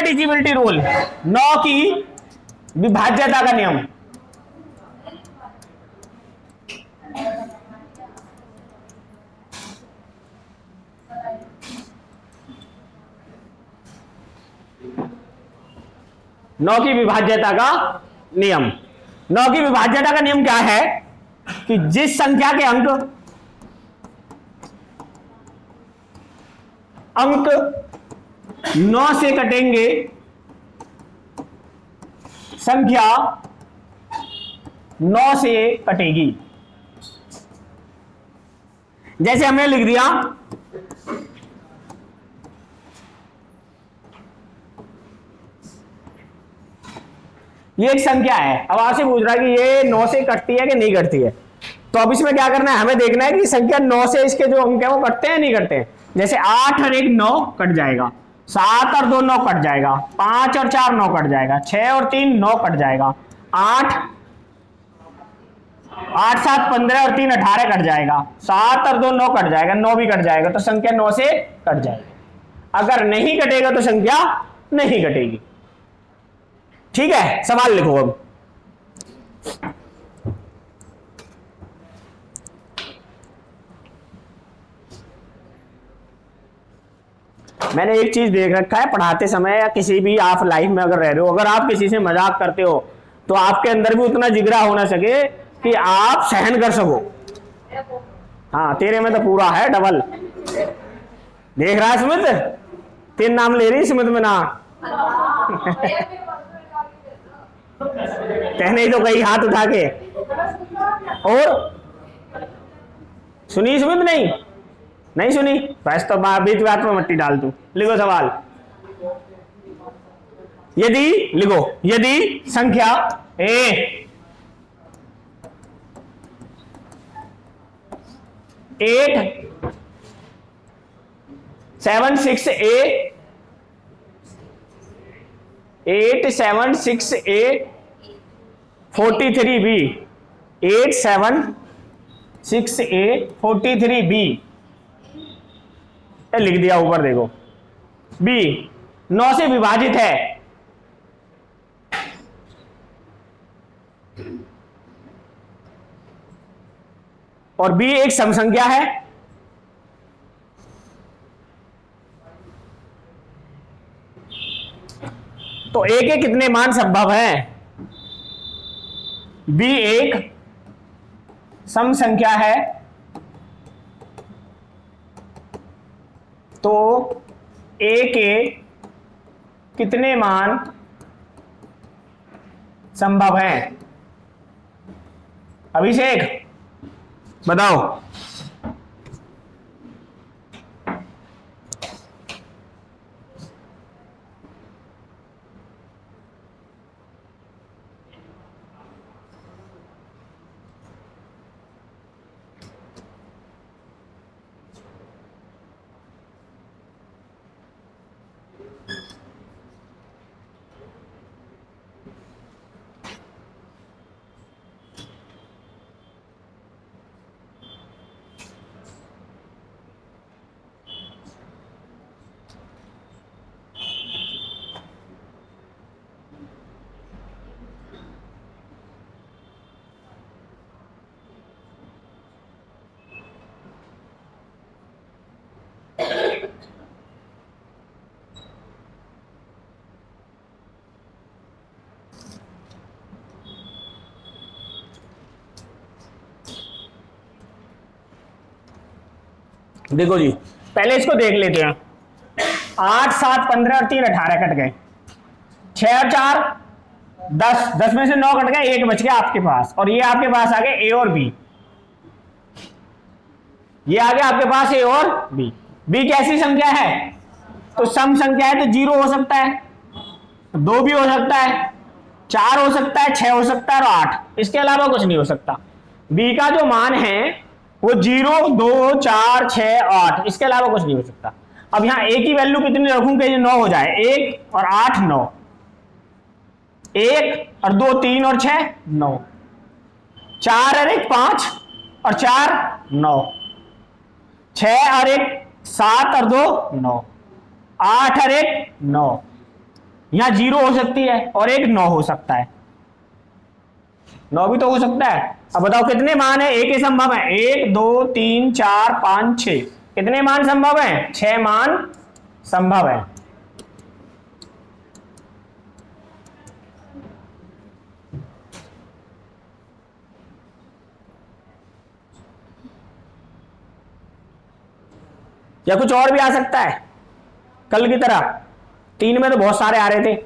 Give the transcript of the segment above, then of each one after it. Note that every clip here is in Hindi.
डिविजिबिलिटी रूल, 9 की विभाज्यता का नियम। नौ की विभाज्यता का नियम, 9 की विभाज्यता का नियम क्या है कि जिस संख्या के अंक 9 से कटेंगे, संख्या 9 से कटेगी। जैसे हमने लिख दिया ये एक संख्या है, अब आपसे पूछ रहा है कि ये 9 से कटती है कि नहीं कटती है। तो अब इसमें क्या करना है, हमें देखना है कि संख्या 9 से इसके जो अंक है वो कटते हैं नहीं कटते हैं। जैसे 8 और 1 9 कट जाएगा, 7 और 2 9 कट जाएगा, 5 और 4 9 कट जाएगा, 6 और 3 9 कट जाएगा, 8 7 15 और 3 18 कट जाएगा, 7 और 2 9 कट जाएगा, 9 भी कट जाएगा, तो संख्या 9 से कट जाएगी। अगर नहीं कटेगा तो संख्या नहीं कटेगी। ठीक है, सवाल लिखो अब। मैंने एक चीज देख रखा है, पढ़ाते समय या किसी भी आप लाइफ में अगर रह रहे हो, अगर आप किसी से मजाक करते हो तो आपके अंदर भी उतना जिगरा होना सके कि आप सहन कर सको। हाँ, तेरे में तो पूरा है डबल। देख रहा है स्मित, 3 नाम ले रही स्मित में ना कहने ही तो कही हाथ उठा के। और सुनी सुमित? नहीं सुनी, बस तो बीच बात में मट्टी डाल तू। लिखो सवाल। यदि संख्या ए 876A 43B 876A 43B लिख दिया ऊपर, देखो बी 9 से विभाजित है, और बी एक सम संख्या है, तो ए के कितने मान संभव हैं? बी एक सम संख्या है, तो ए के कितने मान संभव हैं? अभिषेक बताओ। देखो जी, पहले इसको देख लेते हैं। 8 7 15 और 3 18 कट गए, 6 और 4 10, 10 में से 9 कट गए, 1 बच गया आपके पास, और ये आपके पास आ गए ए और बी। ये आ गया आपके पास ए और बी। बी कैसी संख्या है? तो सम संख्या है, तो 0 हो सकता है, 2 भी हो सकता है, 4 हो सकता है, 6 हो सकता है और 8, इसके अलावा कुछ नहीं हो सकता। बी का जो मान है वो 0 2 4 6 8, इसके अलावा कुछ नहीं हो सकता। अब यहां ए की वैल्यू कितनी रखूंगे जो 9 हो जाए? 1 और 8 9, 1 और 2 3 और 6 9, 4 और 1 5 और 4 9, 6 और 1 7 और 2 9, 8 और 1 9, यहां 0 हो सकती है और एक 9 हो सकता है, 9 भी तो हो सकता है। अब बताओ कितने मान है, एक ही संभव है, 1 2 3 4 5 6, कितने मान संभव है, 6 मान संभव है। या कुछ और भी आ सकता है कल की तरह, 3 में तो बहुत सारे आ रहे थे।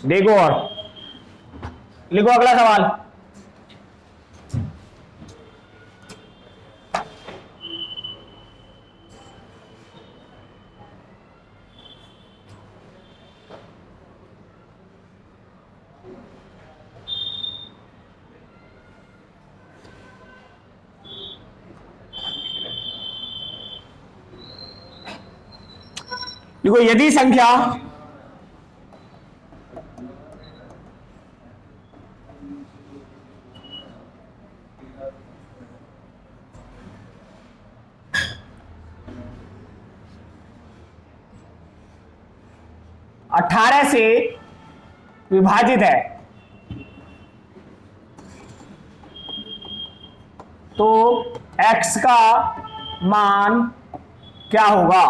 देखो और लिखो अगला सवाल। देखो यदि संख्या अठारह से विभाजित है तो x का मान क्या होगा।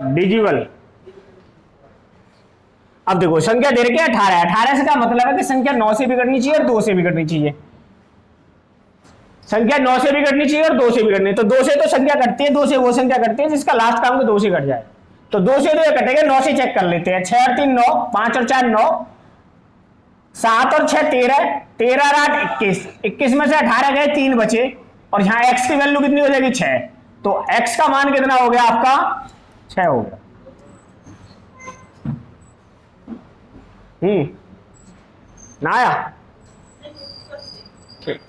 डिजिबल। अब देखो संख्या दे रखी है 18, 18 से क्या मतलब है कि संख्या 9 से भी घटनी चाहिए और 2 से भी घटनी चाहिए, संख्या 9 से भी घटनी चाहिए और 2 से भी घटनी, तो 2 से तो संख्या घटती है, 2 से वो संख्या घटती है जिसका लास्ट का अंक 2 से घट जाए, तो 2 से तो ये घटेगा, 9 से चेक कर लेते हैं, 6 और 3 9, 5 और 4 9, 7 और 6 13, 13 और 8 21, 21 में से 18 गए, 3 बचे, और यहाँ x की वैल्यू कितनी हो जाएगी 6, तो x का मान कितना हो गया आपका 6 हो गया। ना आया, ठीक।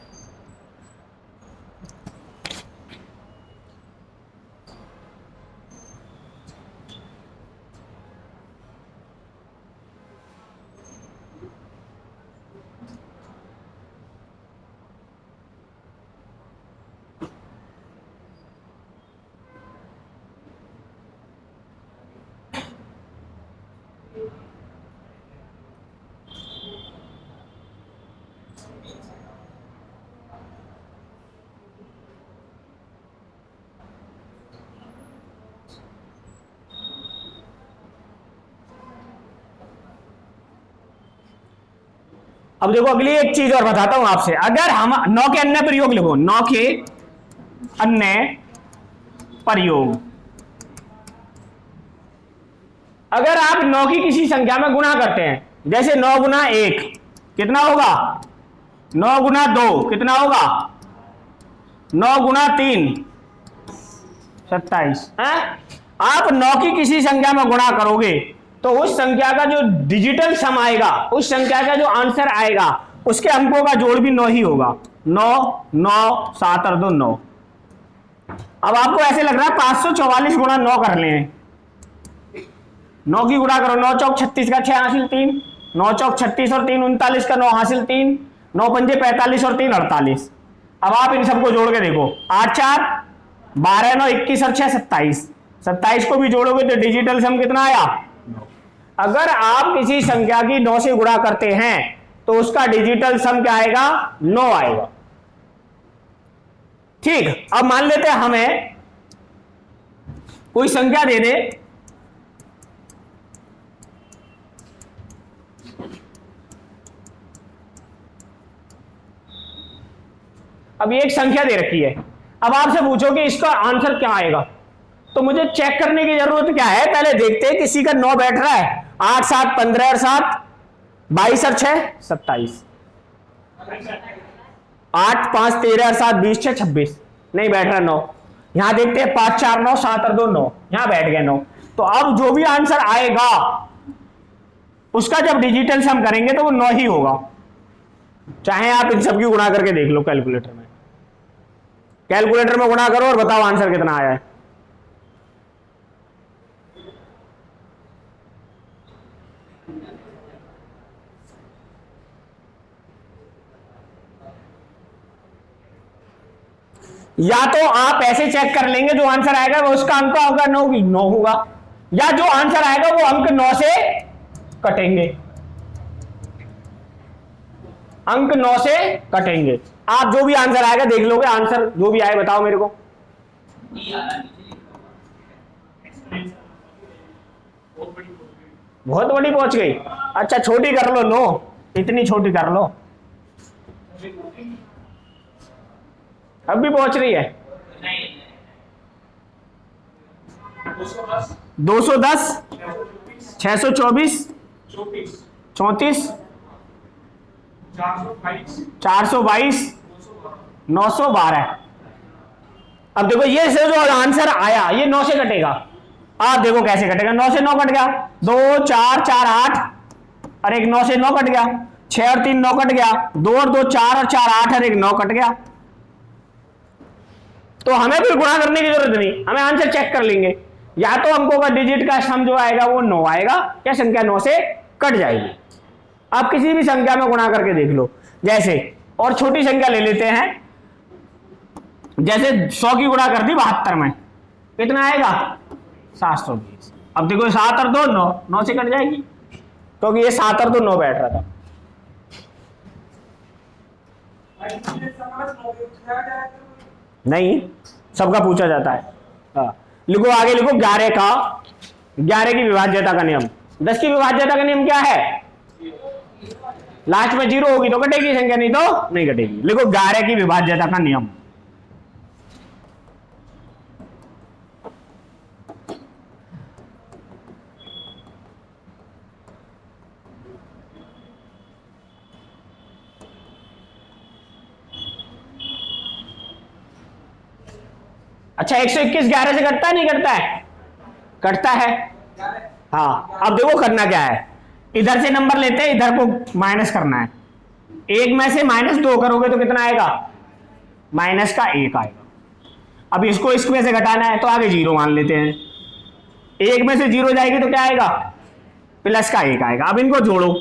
अब देखो अगली एक चीज और बताता हूं आपसे, अगर हम 9 के अन्य प्रयोग लिखो, 9 के अन्य प्रयोग, अगर आप 9 की किसी संख्या में गुणा करते हैं, जैसे 9 गुना 1 कितना होगा, 9 गुना 2 कितना होगा, 9 गुना 3 27 है। आप 9 की किसी संख्या में गुणा करोगे तो उस संख्या का जो डिजिटल सम आएगा, उस संख्या का जो आंसर आएगा, उसके अंकों का जोड़ भी 9 ही होगा, 9 9 7 और 2 9। अब आपको ऐसे लग रहा है 544 गुणा 9 कर ले, 9 की गुणा करो, 9 चौक 36 का 6 हासिल 3, 9 चौक 36 और 3 39 का 9 हासिल 3, 9 पंजे 45 और 3 48। अब आप इन सबको जोड़ के देखो, 8 4 12 9 21 और 6 27, 27 को भी जोड़ोगे तो डिजिटल सम कितना आया। अगर आप किसी संख्या की 9 से गुणा करते हैं तो उसका डिजिटल सम क्या आएगा, 9 आएगा। ठीक, अब मान लेते हैं हमें कोई संख्या दे दे अब ये एक संख्या दे रखी है, अब आपसे पूछो कि इसका आंसर क्या आएगा, तो मुझे चेक करने की जरूरत क्या है, पहले देखते हैं किसी का 9 बैठ रहा है। 8 7 15 और 7 22 और 6 27, 8 5 13 और 7 20 6 26, नहीं बैठ रहा 9। यहां देखते हैं 5 4 9 7 और 2 9, यहां बैठ गए 9। तो अब जो भी आंसर आएगा उसका जब डिजिटल सम करेंगे तो वो 9 ही होगा, चाहे आप इन सबकी गुणा करके देख लो कैलकुलेटर में। कैलकुलेटर में गुणा करो और बताओ आंसर कितना आया है। या तो आप ऐसे चेक कर लेंगे जो आंसर आएगा वो उसका अंक होगा 9 होगा, या जो आंसर आएगा वो अंक 9 से कटेंगे, अंक 9 से कटेंगे। आप जो भी आंसर आएगा देख लोगे, आंसर जो भी आए बताओ मेरे को। बहुत बड़ी पहुंच गई, अच्छा छोटी कर लो, नो इतनी छोटी कर लो, अब भी पहुंच रही है। 210 624 34 422 912। अब देखो ये से जो आंसर आया ये 9 से कटेगा, आप देखो कैसे कटेगा। 9 से 9 कट गया, 2 4 4 8 और एक 9 से 9 कट गया, 6 और 3 9 कट गया, 2 और 2 4 और 4 8 और एक 9 कट गया। तो हमें फिर गुणा करने की जरूरत नहीं, हमें आंसर चेक कर लेंगे। या तो अंकों का डिजिट का सम जो आएगा वो 9 आएगा, या संख्या 9 से कट जाएगी। आप किसी भी संख्या में गुणा करके देख लो। जैसे और छोटी संख्या ले लेते हैं, जैसे 100 की गुणा कर दी 72 में, कितना आएगा 720। अब देखो 7 और 2 9, 9 से कट जाएगी क्योंकि ये 7 और 2 9 बैठ रहा था। नहीं, सबका पूछा जाता है। हाँ लिखो, आगे लिखो 11 का, 11 की विभाज्यता का नियम। 10 की विभाज्यता का नियम क्या है, लास्ट में 0 होगी तो कटेगी संख्या, नहीं तो नहीं कटेगी। लिखो 11 की विभाज्यता का नियम। अच्छा 121 11 से कटता है नहीं कटता है, कटता है। हाँ अब देखो करना क्या है, इधर से नंबर लेते हैं, इधर को माइनस करना है। 1 में से -2 करोगे तो कितना आएगा, -1 आएगा। अब इसको इसमें से घटाना है तो आगे 0 मान लेते हैं। 1 में से 0 जाएगी तो क्या आएगा, +1 आएगा। अब इनको जोड़ो,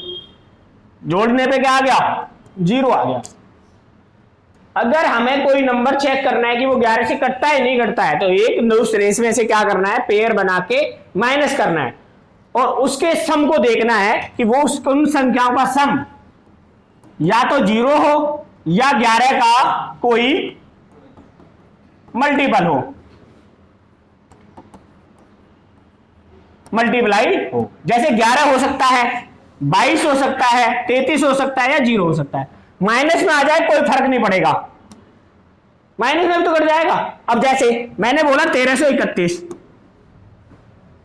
जोड़ने पे क्या आ गया, 0 आ गया। अगर हमें कोई नंबर चेक करना है कि वो 11 से कटता है नहीं कटता है, तो एक दूसरे में से क्या करना है, पेयर बना के माइनस करना है और उसके सम को देखना है कि वो उन संख्याओं का सम या तो 0 हो या 11 का कोई मल्टीपल हो, मल्टीप्लाई हो। जैसे 11 हो सकता है, 22 हो सकता है, 33 हो सकता है या 0 हो सकता है। माइनस में आ जाए कोई फर्क नहीं पड़ेगा, माइनस में भी तो कट जाएगा। अब जैसे मैंने बोला 1331,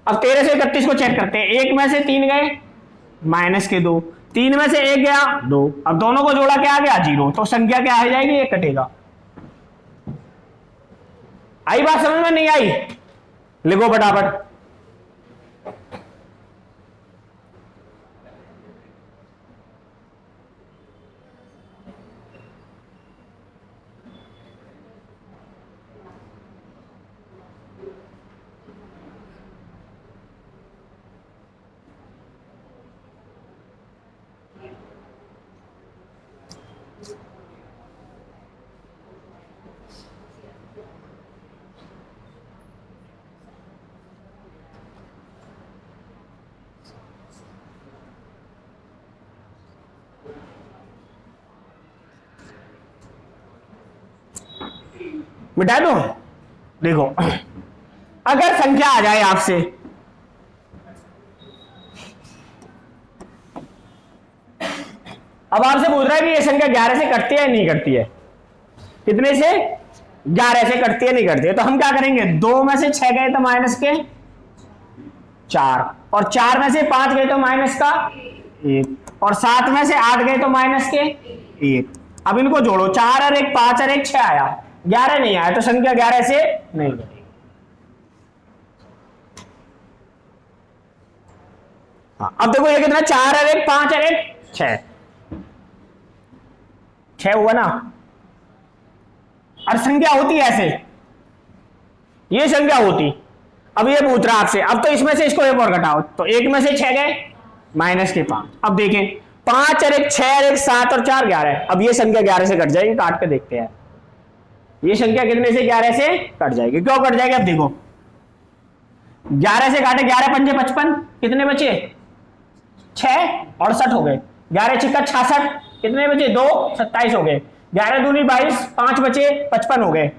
अब 1331 को चेक करते हैं। 1 में से 3 गए, -2, 3 में से 1 गया 2, अब दोनों को जोड़ा क्या आ गया 0, तो संख्या क्या आ जाएगी, ये कटेगा। आई बात समझ में, नहीं आई, लिखो फटाफट। मिटा दो। देखो अगर संख्या आ जाए आपसे अब आपसे पूछ रहा है कि ये संख्या 11 से कटती है नहीं कटती है, कितने से 11 से कटती है नहीं कटती है, तो हम क्या करेंगे, 2 में से 6 गए तो माइनस के 4, और 4 में से 5 गए तो माइनस का 1, और 7 में से 8 गए तो माइनस के 1। अब इनको जोड़ो, 4 और 1 5 और 1 6 आया, 11 नहीं आया, तो संख्या 11 से नहीं कटेगी। हाँ, अब देखो ये कितना, 4 और 1 5 और 1 6 हुआ ना। और संख्या होती ऐसे, ये संख्या होती। अब ये पूछ रहा आपसे, अब तो इसमें से इसको एक और घटाओ, तो 1 में से 6 गए माइनस के 5। अब देखें 5 और 1 6 और 1 7 और 4 11। अब ये संख्या 11 से कट जाएगी, काट के देखते हैं ये संख्या कितने से 11 से कट जाएगी। क्यों कट जाएगी, अब देखो 11 से काटे, 11 पंजे 55, कितने बचे 6 68 हो गए, 11 छिक्का 66, कितने बचे 2 27 हो गए, 11 दूनी 22, 5 बचे 55 हो गए,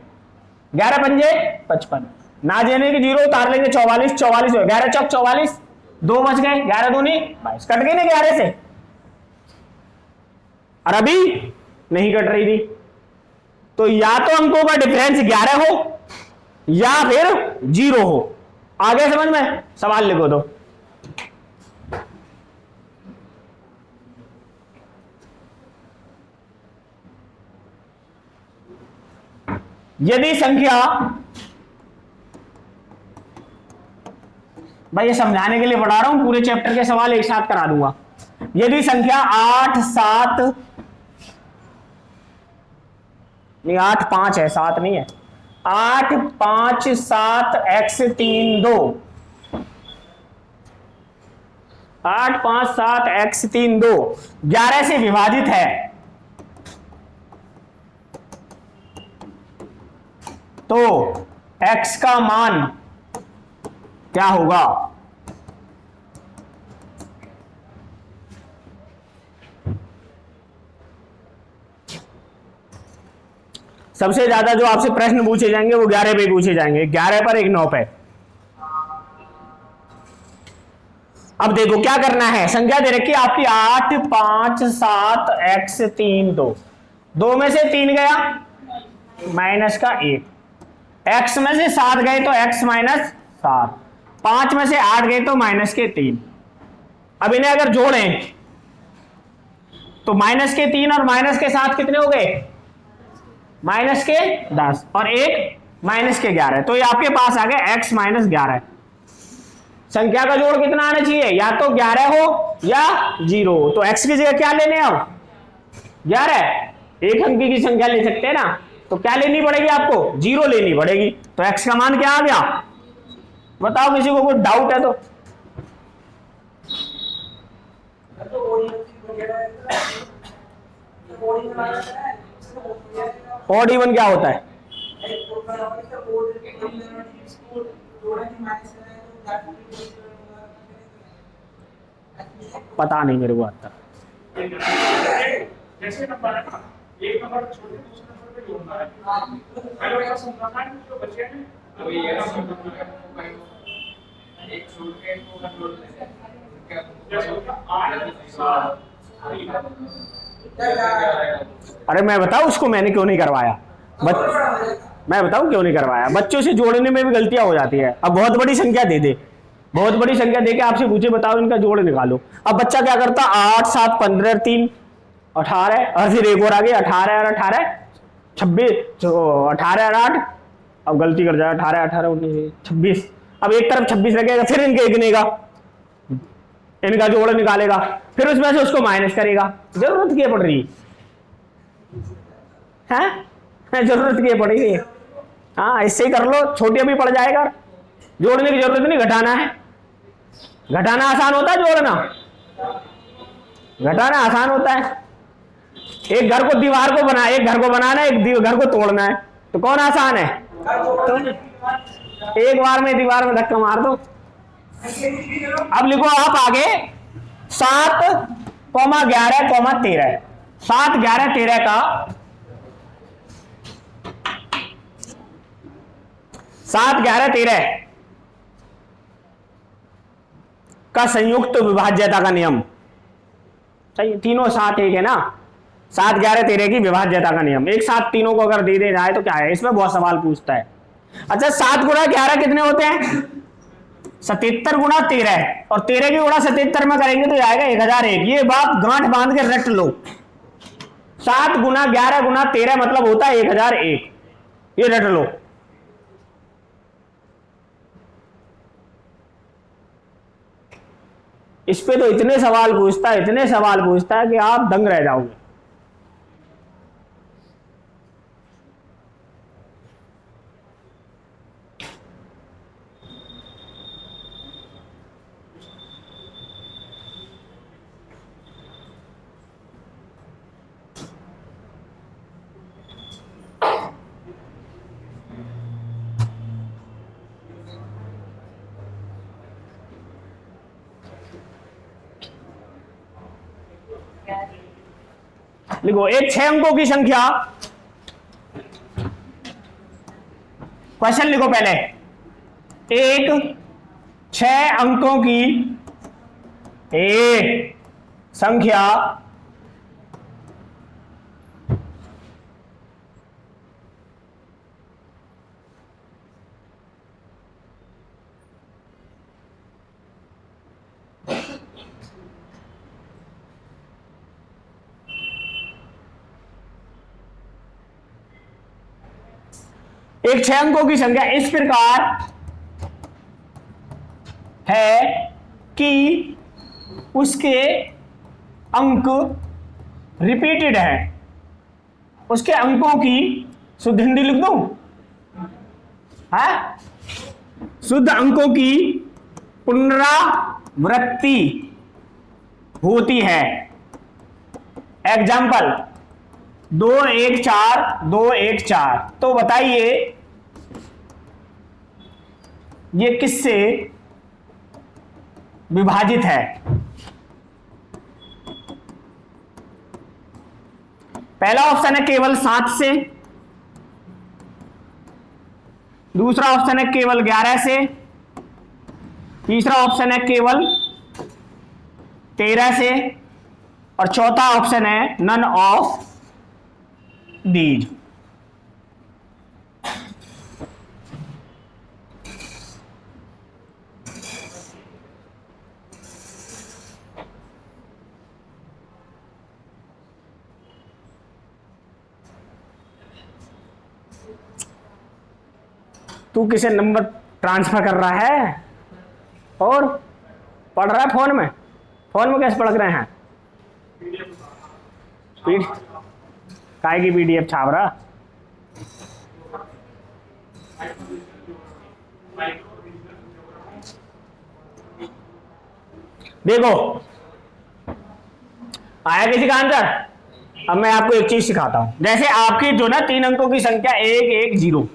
11 पंजे 55, ना देने की 0 उतार लेंगे 44 44 हो गए, 11 चौक 44, 2 बच गए, 11 दूनी 22, कट गई ना 11 से। और अभी नहीं कट रही थी, तो या तो अंकों का डिफरेंस 11 हो या फिर 0 हो। आगे समझ में, सवाल लिखो दो। यदि संख्या, भाई ये समझाने के लिए पढ़ा रहा हूं, पूरे चैप्टर के सवाल एक साथ करा दूंगा। यदि संख्या 8 7 नहीं 8 5 है, 7 नहीं है, 8 5 7 x 3 2, 8 5 7 x 3 2 11 से विभाजित है, तो x का मान क्या होगा। सबसे ज्यादा जो आपसे प्रश्न पूछे जाएंगे वो 11 पे पूछे जाएंगे, 11 पर 1 9 पे। अब देखो क्या करना है, संख्या दे रखी है आपकी 8 5 7 x 3 2, 2 में से 3 गया माइनस का 1, x में से 7 गए तो x माइनस 7, 5 में से 8 गए तो माइनस के 3। अब इन्हें अगर जोड़ें तो माइनस के 3 और माइनस के 7 कितने हो गए, माइनस के 10 और 1 माइनस के 11, तो ये आपके पास आ गया x माइनस 11। संख्या का जोड़ कितना आना चाहिए, या तो 11 हो या 0 हो, तो x की जगह क्या लेने आओ 11, एक अंकी की संख्या ले सकते हैं ना, तो क्या लेनी पड़ेगी आपको 0 लेनी पड़ेगी, तो x का मान क्या आ गया, बताओ किसी को कोई डाउट है तो। ऑड इवन क्या होता है, पता नहीं मेरे को आता। जैसे नंबर है ना, एक नंबर छोड़ के दूसरे नंबर पे जोड़ना है। पहले ऐसा समझाना है जो बच्चे हैं तो ये एक छोड़ के को जोड़ लेते हैं। जैसे 8 अरे मैं बताऊं उसको मैंने क्यों नहीं करवाया, मैं बताऊं क्यों नहीं करवाया, बच्चों से जोड़ने में भी गलतियां हो जाती है। अब बहुत बड़ी संख्या दे दे, बहुत बड़ी संख्या दे के आपसे पूछे बताओ इनका जोड़ निकालो, अब बच्चा क्या करता 8 7 15 3 18 और फिर एक और आगे 18 और 18 26, 18 और 8, अब गलती कर जाए 18 18 19 26, अब एक तरफ 26 लगेगा, फिर इनके गिनेगा, इनका जोड़ निकालेगा, फिर उसमें से उसको माइनस करेगा। जरूरत क्या पड़ रही है, जरूरत क्या पड़ेगी, हाँ इससे ही कर लो, छोटी अभी पड़ जाएगा, जोड़ने की जरूरत नहीं, घटाना है, घटाना आसान होता है, जोड़ना घटाना आसान होता है। एक घर को दीवार को बना, एक घर को बनाना है, एक घर को तोड़ना है, तो कौन आसान है, तो एक बार में दीवार में धक्का मार दो। अब लिखो आप आगे 7 11 13, 7 11 13 का 7 11 13 का संयुक्त विभाज्यता का नियम, चाहिए, तीनों साथ एक है ना, 7 11 13 की विभाज्यता का नियम, एक साथ तीनों को अगर दे दे जाए तो क्या है, इसमें बहुत सवाल पूछता है। अच्छा 7 गुणा 11 कितने होते हैं, 77 गुणा 13, और 13 की गुणा 77 में करेंगे तो आएगा 1001। ये बात गांठ बांध के रट लो, 7 गुणा 11 गुणा 13 मतलब होता है 1001, ये रट लो। इस पे तो इतने सवाल पूछता है, इतने सवाल पूछता है कि आप दंग रह जाओगे। लिखो एक 6 अंकों की संख्या, क्वेश्चन लिखो पहले, एक 6 अंकों की एक संख्या एक 6 अंकों की संख्या इस प्रकार है कि उसके अंक रिपीटेड है, उसके अंकों की शुद्ध हिंदी लिख दूं, है शुद्ध अंकों की पुनरावृत्ति होती है। एग्जाम्पल 2 1 4 2 1 4, तो बताइए ये किससे विभाजित है। पहला ऑप्शन है केवल 7 से, दूसरा ऑप्शन है केवल 11 से, तीसरा ऑप्शन है केवल 13 से, और चौथा ऑप्शन है नन ऑफ दीज। तू किसे नंबर ट्रांसफर कर रहा है और पढ़ रहा है फोन में? फोन में कैसे पढ़ रहे हैं? काय की पीडीएफ छाप रहा? देखो आया किसी का आंसर? अब मैं आपको एक चीज सिखाता हूं। जैसे आपकी जो ना 3 अंकों की संख्या 1 1 0,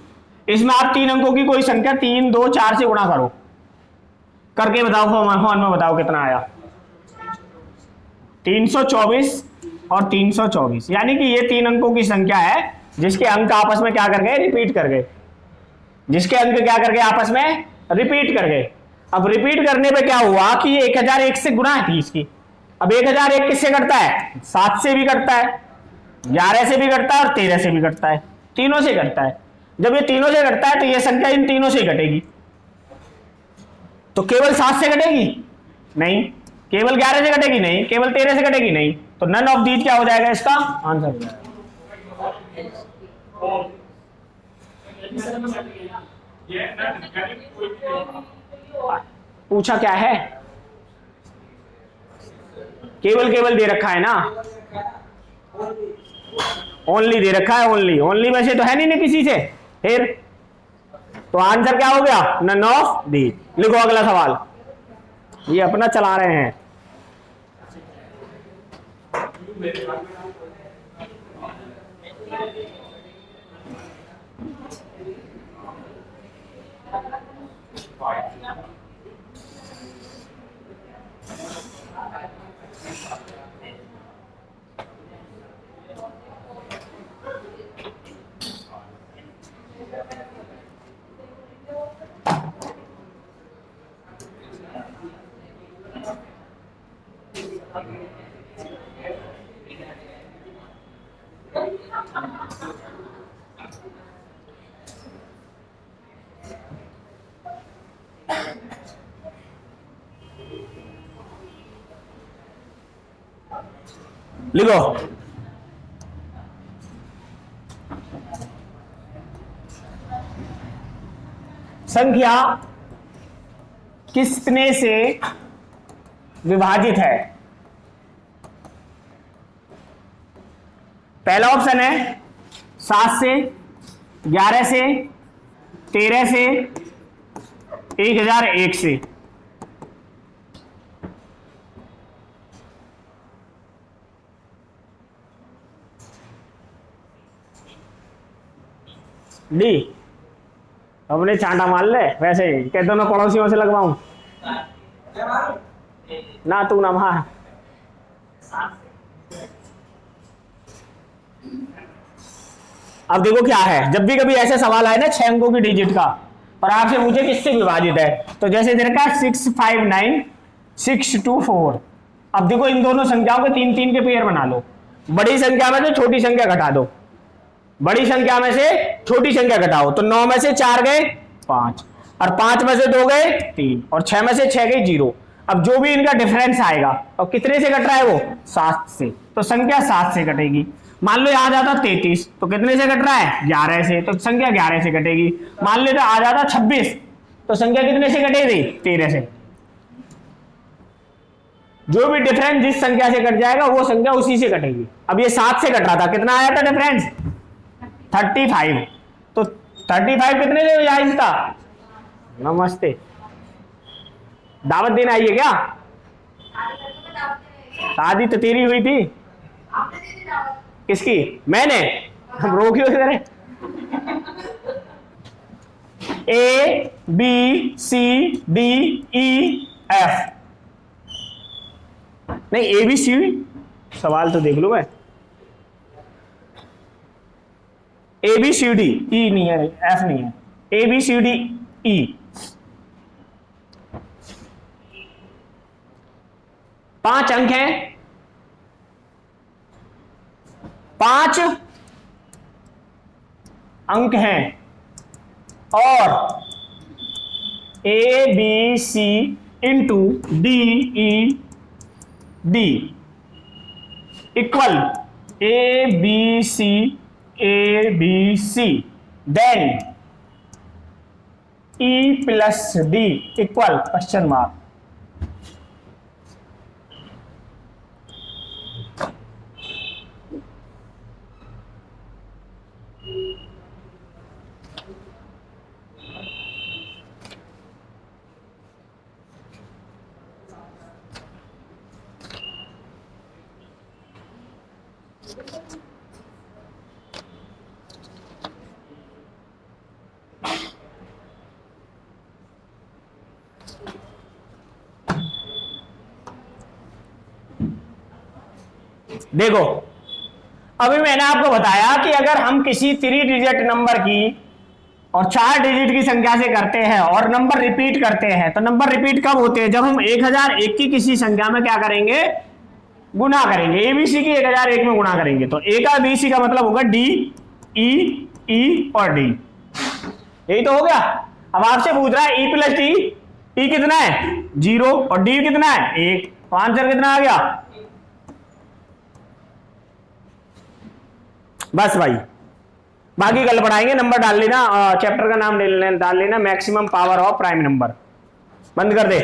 इसमें आप 3 अंकों की कोई संख्या 3 2 4 से गुणा करो, करके बताओ फोन में बताओ कितना आया। 324 और 324, यानी कि ये 3 अंकों की संख्या है जिसके अंक आपस में क्या कर गए, रिपीट कर गए, जिसके अंक क्या कर गए आपस में रिपीट कर गए। अब रिपीट करने पे क्या हुआ कि ये 1001 से गुणा थी इसकी। अब 1001 किससे कटता है? 7 से भी कटता है, 11 से भी कटता है और 13 से भी कटता है, तीनों से कटता है। जब ये तीनों से कटता है तो ये संख्या इन तीनों से कटेगी। तो केवल 7 से कटेगी? नहीं। केवल 11 से कटेगी? नहीं। केवल 13 से कटेगी? नहीं। तो नन ऑफ दीज क्या हो जाएगा इसका आंसर हो जाएगा। पूछा क्या है? केवल केवल दे रखा है ना, ओनली दे रखा है, ओनली। ओनली में से तो है नहीं किसी से, फिर तो आंसर क्या हो गया? None of these. लिखो अगला सवाल, ये अपना चला रहे हैं। लिखो संख्या कितने से विभाजित है। पहला ऑप्शन है 7 से, 11 से, 13 से, 1001 से। डी अपने चांटा मार ले, वैसे ही कहते मैं पड़ोसियों से लगवाऊं ना, तू ना मार। अब देखो क्या है, जब भी कभी ऐसे सवाल आए ना 6 अंकों की डिजिट का और आपसे पूछे किससे विभाजित है, तो जैसे इधर का 659 624। अब देखो इन दोनों संख्याओं के 3-3 के पेयर बना लो। बड़ी संख्या में से छोटी संख्या घटा दो, बड़ी संख्या में से छोटी संख्या घटाओ, तो 9 में से 4 गए 5, और 5 में से 2 गए 3, और 6 में से 6 गई 0। अब जो भी इनका डिफरेंस आएगा, और कितने से कट रहा है वो 7 से, तो संख्या 7 से कटेगी। मान लो आ जाता 33, तो कितने से कट रहा है 11 से, तो संख्या 11 से कटेगी। मान लेते आ जाता 26, तो संख्या कितने से कटेगी 13 से। जो भी डिफरेंस जिस संख्या से कट जाएगा वो संख्या उसी से कटेगी। अब ये 7 से कट रहा था, कितना आया था डिफरेंस 35, तो 35 कितने से विभाजित था। नमस्ते, दावत देने आई है क्या। शादी तो तेरी हुई थी, किसकी, मैंने, हम रोकी किधर। A B C D E F, नहीं A B C, सवाल तो देख लो भाई। A B C D E नहीं है, F नहीं है, A B C D E। पांच अंक हैं, 5 अंक हैं, और A B C into D E D equal A B C A B C, then E plus D equal question mark. देखो अभी मैंने आपको बताया कि अगर हम किसी 3 डिजिट नंबर की और 4 डिजिट की संख्या से करते हैं और नंबर रिपीट करते हैं, तो नंबर रिपीट कब होते हैं, जब हम 1001 की किसी संख्या में क्या करेंगे, गुना करेंगे। एबीसी की 1001 में गुना करेंगे, तो ए का बीसी का मतलब होगा डी ई ई और डी, यही तो हो गया। अब आपसे पूछ रहा है ई प्लस डी, ई कितना है 0 और डी कितना है 1, तो आंसर कितना आ गया। बस भाई, बाकी कल पढ़ाएंगे। नंबर डाल लेना, चैप्टर का नाम डाल लेना, maximum power of prime number. बंद कर दे।